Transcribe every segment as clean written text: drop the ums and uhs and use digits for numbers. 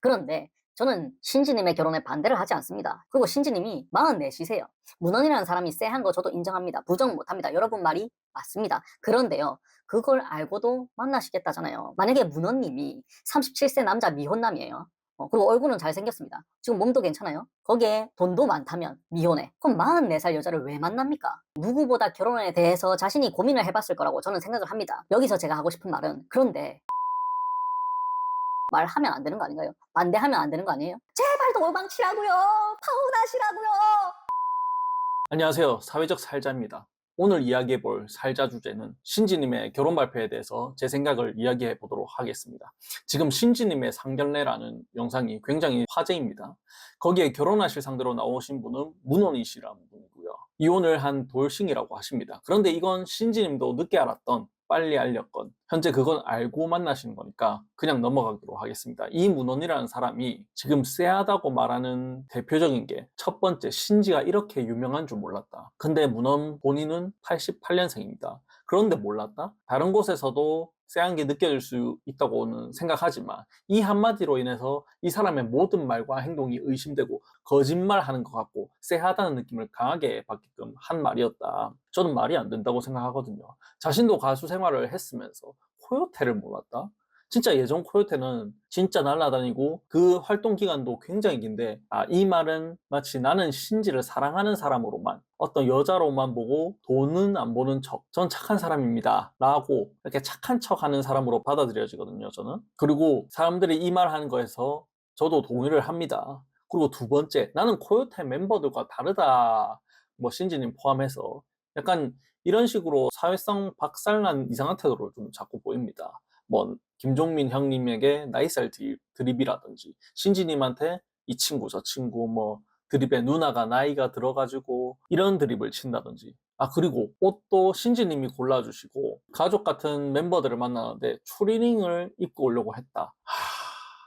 그런데 저는 신지님의 결혼에 반대를 하지 않습니다. 그리고 신지님이 44시세요. 문헌이라는 사람이 쎄한 거 저도 인정합니다. 부정 못합니다. 여러분 말이 맞습니다. 그런데요, 그걸 알고도 만나시겠다잖아요. 만약에 문헌님이 37세 남자 미혼남이에요. 그리고 얼굴은 잘생겼습니다. 지금 몸도 괜찮아요. 거기에 돈도 많다면 미혼에. 그럼 44살 여자를 왜 만납니까? 누구보다 결혼에 대해서 자신이 고민을 해봤을 거라고 저는 생각을 합니다. 여기서 제가 하고 싶은 말은, 그런데 말하면 안 되는 거 아닌가요? 반대하면 안 되는 거 아니에요? 제발 도망치라고요. 파혼하시라고요. 안녕하세요. 사회적 살자입니다. 오늘 이야기해볼 살자 주제는 신지님의 결혼 발표에 대해서 제 생각을 이야기해 보도록 하겠습니다. 지금 신지님의 상견례라는 영상이 굉장히 화제입니다. 거기에 결혼하실 상대로 나오신 분은 문헌이시라는 분이고요. 이혼을 한 돌싱이라고 하십니다. 그런데 이건 신지님도 늦게 알았던, 빨리 알렸건 현재 그건 알고 만나시는 거니까 그냥 넘어가기로 하겠습니다. 이 문헌이라는 사람이 지금 쎄하다고 말하는 대표적인 게, 첫 번째, 신지가 이렇게 유명한 줄 몰랐다. 근데 문헌 본인은 88년생입니다. 그런데 몰랐다? 다른 곳에서도 쎄한 게 느껴질 수 있다고는 생각하지만 이 한마디로 인해서 이 사람의 모든 말과 행동이 의심되고 거짓말하는 것 같고 쎄하다는 느낌을 강하게 받게끔 한 말이었다. 저는 말이 안 된다고 생각하거든요. 자신도 가수 생활을 했으면서 코요테를 몰랐다? 진짜 예전 코요테는 진짜 날아다니고 그 활동 기간도 굉장히 긴데, 이 말은 마치 나는 신지를 사랑하는 사람으로만, 어떤 여자로만 보고 돈은 안 보는 척, 전 착한 사람입니다 라고 이렇게 착한 척 하는 사람으로 받아들여지거든요, 저는. 그리고 사람들이 이 말 하는 거에서 저도 동의를 합니다. 그리고 두 번째, 나는 코요테 멤버들과 다르다, 뭐 신지님 포함해서 약간 이런 식으로 사회성 박살난 이상한 태도를 좀 자꾸 보입니다. 뭐 김종민 형님에게 나이살 드립이라든지, 신지님한테 이 친구 저 친구 뭐 드립에 누나가 나이가 들어가지고 이런 드립을 친다든지. 그리고 옷도 신지님이 골라주시고 가족 같은 멤버들을 만나는데 추리닝을 입고 오려고 했다.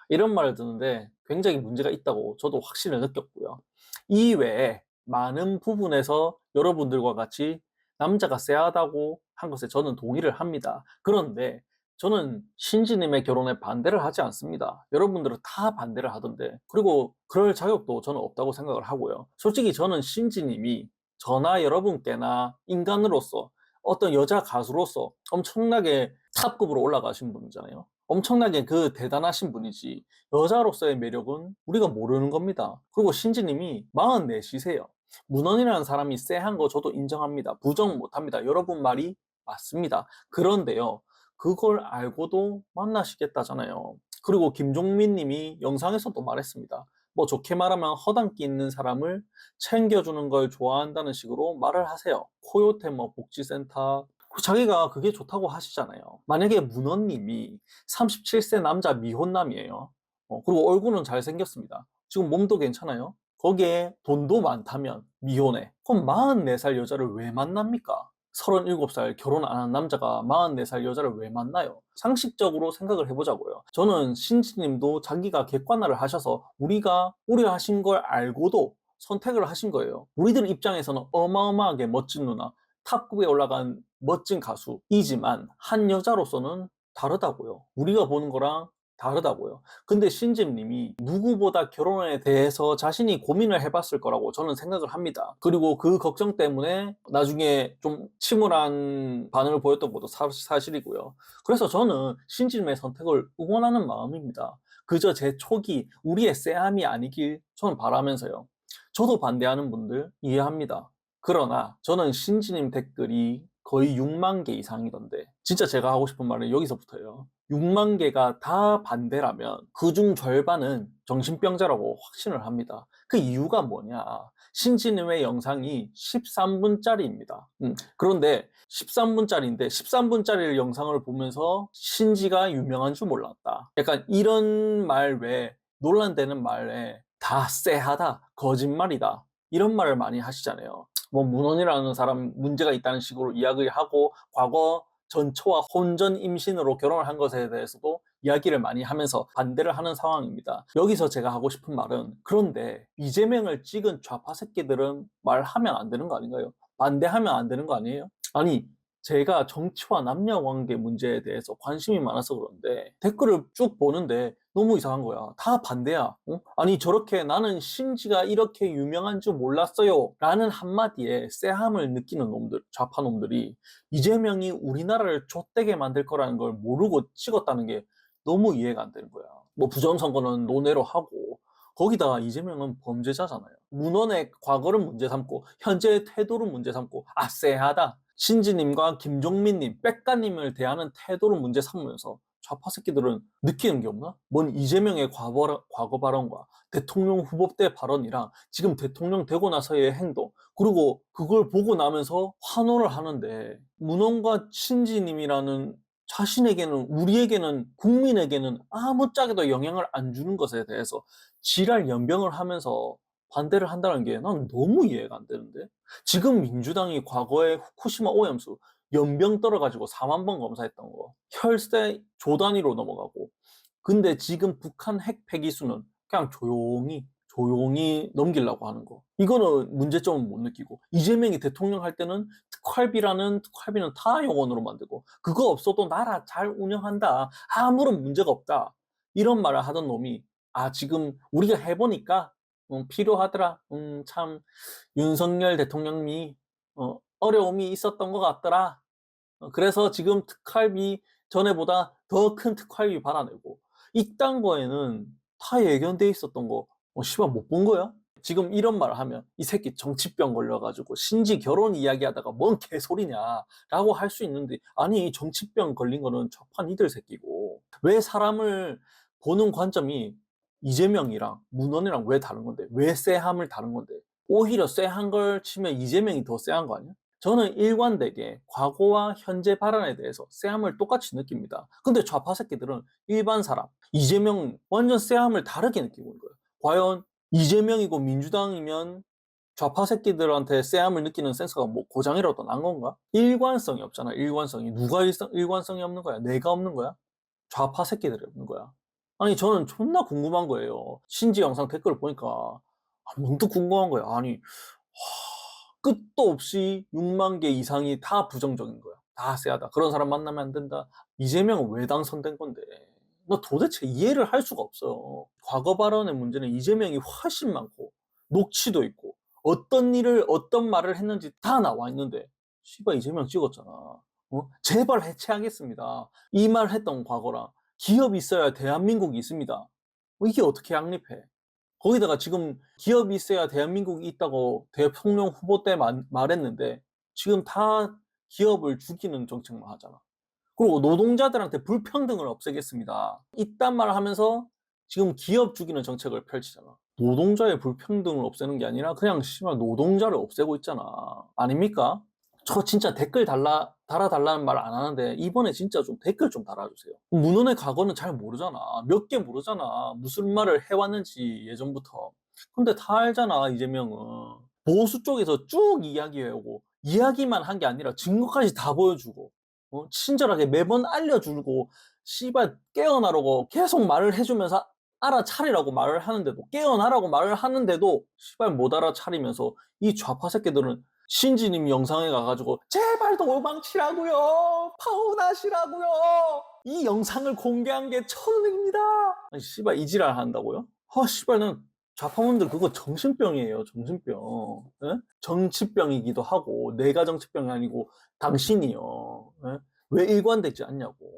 이런 말을 듣는데 굉장히 문제가 있다고 저도 확신을 느꼈고요. 이 외에 많은 부분에서 여러분들과 같이 남자가 쎄하다고 한 것에 저는 동의를 합니다. 그런데 저는 신지님의 결혼에 반대를 하지 않습니다. 여러분들은 다 반대를 하던데, 그리고 그럴 자격도 저는 없다고 생각을 하고요. 솔직히 저는 신지님이 저나 여러분께나 인간으로서, 어떤 여자 가수로서 엄청나게 탑급으로 올라가신 분이잖아요. 엄청나게 그 대단하신 분이지, 여자로서의 매력은 우리가 모르는 겁니다. 그리고 신지님이 44시세요. 문헌이라는 사람이 쎄한 거 저도 인정합니다. 부정 못합니다. 여러분 말이 맞습니다. 그런데요, 그걸 알고도 만나시겠다잖아요. 그리고 김종민 님이 영상에서도 말했습니다. 뭐 좋게 말하면 허당끼 있는 사람을 챙겨주는 걸 좋아한다는 식으로 말을 하세요. 코요테 뭐 복지센터, 자기가 그게 좋다고 하시잖아요. 만약에 문헌님이 37세 남자 미혼남이에요. 그리고 얼굴은 잘생겼습니다. 지금 몸도 괜찮아요. 거기에 돈도 많다면 미혼에. 그럼 44살 여자를 왜 만납니까? 37살 결혼 안 한 남자가 44살 여자를 왜 만나요? 상식적으로 생각을 해보자고요. 저는 신지님도 자기가 객관화를 하셔서 우리가 우려하신 걸 알고도 선택을 하신 거예요. 우리들 입장에서는 어마어마하게 멋진 누나, 탑급에 올라간 멋진 가수이지만 한 여자로서는 다르다고요. 우리가 보는 거랑 다르다고요. 근데 신집님이 누구보다 결혼에 대해서 자신이 고민을 해봤을 거라고 저는 생각을 합니다. 그리고 그 걱정 때문에 나중에 좀 침울한 반응을 보였던 것도 사실이고요. 그래서 저는 신집님의 선택을 응원하는 마음입니다. 그저 제 촉이 우리의 쎄함이 아니길 저는 바라면서요. 저도 반대하는 분들 이해합니다. 그러나 저는 신지님 댓글이 거의 6만 개 이상이던데, 진짜 제가 하고 싶은 말은 여기서부터예요. 6만 개가 다 반대라면 그중 절반은 정신병자라고 확신을 합니다. 그 이유가 뭐냐? 신지님의 영상이 13분짜리입니다. 그런데 13분짜리인데 13분짜리 영상을 보면서 신지가 유명한 줄 몰랐다. 약간 이런 말 외에, 논란되는 말에 다 쎄하다, 거짓말이다, 이런 말을 많이 하시잖아요. 뭐 문헌이라는 사람 문제가 있다는 식으로 이야기를 하고, 과거 전초와 혼전 임신으로 결혼을 한 것에 대해서도 이야기를 많이 하면서 반대를 하는 상황입니다. 여기서 제가 하고 싶은 말은, 그런데 이재명을 찍은 좌파 새끼들은 말하면 안 되는 거 아닌가요? 반대하면 안 되는 거 아니에요? 아니, 제가 정치와 남녀관계 문제에 대해서 관심이 많아서 그런데 댓글을 쭉 보는데 너무 이상한 거야. 다 반대야. 어? 아니 저렇게 나는 신지가 이렇게 유명한 줄 몰랐어요 라는 한마디에 쎄함을 느끼는 놈들, 좌파 놈들이 이재명이 우리나라를 좆되게 만들 거라는 걸 모르고 찍었다는 게 너무 이해가 안 되는 거야. 뭐 부정선거는 논외로 하고 거기다가 이재명은 범죄자잖아요. 문헌의 과거를 문제 삼고 현재의 태도를 문제 삼고 쎄하다. 신지님과 김종민님, 백가님을 대하는 태도를 문제 삼으면서 좌파 새끼들은 느끼는 게 없나? 뭔 이재명의 과거 발언과 대통령 후보 때 발언이랑 지금 대통령 되고 나서의 행동, 그리고 그걸 보고 나면서 환호를 하는데 문헌과 신지님이라는 자신에게는, 우리에게는, 국민에게는 아무짝에도 영향을 안 주는 것에 대해서 지랄 연병을 하면서 반대를 한다는 게 난 너무 이해가 안 되는데? 지금 민주당이 과거에 후쿠시마 오염수 연병 떨어가지고 4만 번 검사했던 거 혈세 조 단위로 넘어가고, 근데 지금 북한 핵 폐기수는 그냥 조용히 넘기려고 하는 거, 이거는 문제점은 못 느끼고, 이재명이 대통령 할 때는 특활비는 다 영원으로 만들고 그거 없어도 나라 잘 운영한다, 아무런 문제가 없다, 이런 말을 하던 놈이 지금 우리가 해보니까 필요하더라, 참 윤석열 대통령이 어려움이 있었던 것 같더라, 그래서 지금 특활비 전에보다 더 큰 특활비 받아내고, 이딴 거에는 다 예견돼 있었던 거 씨발 못 본 거야? 지금 이런 말을 하면 이 새끼 정치병 걸려가지고 신지 결혼 이야기하다가 뭔 개소리냐라고 할 수 있는데, 아니 정치병 걸린 거는 첫판 이들 새끼고, 왜 사람을 보는 관점이 이재명이랑 문헌이랑 왜 다른 건데, 왜 쎄함을 다른 건데, 오히려 쎄한 걸 치면 이재명이 더 쎄한 거 아니야? 저는 일관되게 과거와 현재 발언에 대해서 쎄함을 똑같이 느낍니다. 근데 좌파 새끼들은 일반 사람, 이재명 완전 쎄함을 다르게 느끼고 있는 거예요. 과연 이재명이고 민주당이면 좌파 새끼들한테 쎄함을 느끼는 센서가 뭐 고장이라도 난 건가? 일관성이 없잖아, 일관성이. 누가 일관성이 없는 거야? 내가 없는 거야? 좌파 새끼들이 없는 거야. 아니 저는 존나 궁금한 거예요. 신지 영상 댓글을 보니까 문득 궁금한 거예요. 아니 끝도 없이 6만 개 이상이 다 부정적인 거야. 다 쎄하다. 그런 사람 만나면 안 된다. 이재명은 왜 당선된 건데? 나 도대체 이해를 할 수가 없어요. 과거 발언의 문제는 이재명이 훨씬 많고 녹취도 있고 어떤 일을 어떤 말을 했는지 다 나와 있는데, 씨발 이재명 찍었잖아. 제발 해체하겠습니다. 이 말 했던 과거랑 기업이 있어야 대한민국이 있습니다. 이게 어떻게 양립해? 거기다가 지금 기업이 있어야 대한민국이 있다고 대통령 후보 때 말했는데 지금 다 기업을 죽이는 정책만 하잖아. 그리고 노동자들한테 불평등을 없애겠습니다, 이딴 말을 하면서 지금 기업 죽이는 정책을 펼치잖아. 노동자의 불평등을 없애는 게 아니라 그냥 심한 노동자를 없애고 있잖아. 아닙니까? 저 진짜 댓글 달아달라는 말 안 하는데 이번에 진짜 좀 댓글 좀 달아주세요. 문헌의 과거는 잘 모르잖아. 몇 개 모르잖아. 무슨 말을 해왔는지 예전부터. 근데 다 알잖아, 이재명은. 보수 쪽에서 쭉 이야기해오고 이야기만 한 게 아니라 증거까지 다 보여주고 친절하게 매번 알려주고 씨발 깨어나라고 계속 말을 해주면서 알아차리라고 말을 하는데도, 깨어나라고 말을 하는데도 씨발 못 알아차리면서 이 좌파 새끼들은 신지님 영상에 가가지고 제발 도망치라고요, 파혼하시라고요, 이 영상을 공개한 게 천운입니다. 아니 씨발 이 지랄 한다고요? 씨발 난 좌파분들 그거 정신병이에요, 정신병. 예? 정치병이기도 하고 내가 정치병이 아니고 당신이요. 예? 왜 일관되지 않냐고.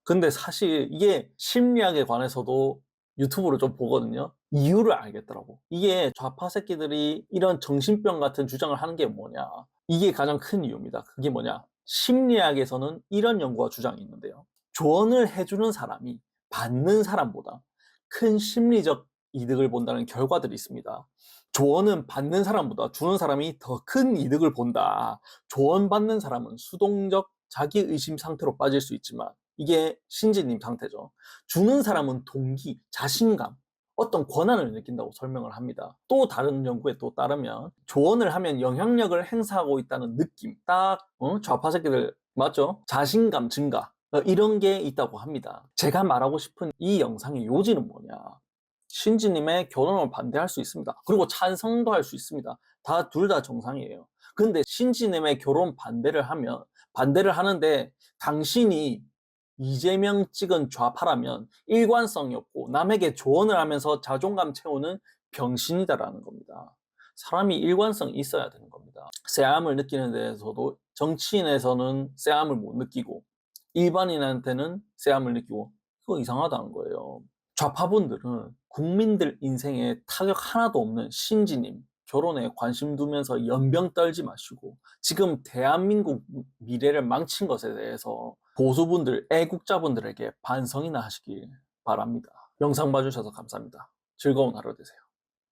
근데 사실 이게 심리학에 관해서도 유튜브를 좀 보거든요. 이유를 알겠더라고. 이게 좌파 새끼들이 이런 정신병 같은 주장을 하는 게 뭐냐. 이게 가장 큰 이유입니다. 그게 뭐냐. 심리학에서는 이런 연구와 주장이 있는데요. 조언을 해주는 사람이 받는 사람보다 큰 심리적 이득을 본다는 결과들이 있습니다. 조언은 받는 사람보다 주는 사람이 더 큰 이득을 본다. 조언받는 사람은 수동적 자기의심 상태로 빠질 수 있지만, 이게 신지님 상태죠. 주는 사람은 동기, 자신감, 어떤 권한을 느낀다고 설명을 합니다. 또 다른 연구에 또 따르면 조언을 하면 영향력을 행사하고 있다는 느낌, 딱 좌파 새끼들 맞죠? 자신감 증가, 이런 게 있다고 합니다. 제가 말하고 싶은 이 영상의 요지는 뭐냐. 신지님의 결혼을 반대할 수 있습니다. 그리고 찬성도 할 수 있습니다. 둘 다 정상이에요. 근데 신지님의 결혼 반대를 하는데 당신이 이재명 찍은 좌파라면 일관성이 없고 남에게 조언을 하면서 자존감 채우는 병신이다라는 겁니다. 사람이 일관성이 있어야 되는 겁니다. 쎄함을 느끼는 데에서도 정치인에서는 쎄함을 못 느끼고 일반인한테는 쎄함을 느끼고 그거 이상하다는 거예요. 좌파분들은 국민들 인생에 타격 하나도 없는 신지님 결혼에 관심 두면서 연병 떨지 마시고 지금 대한민국 미래를 망친 것에 대해서 보수분들, 애국자분들에게 반성이나 하시길 바랍니다. 영상 봐주셔서 감사합니다. 즐거운 하루 되세요.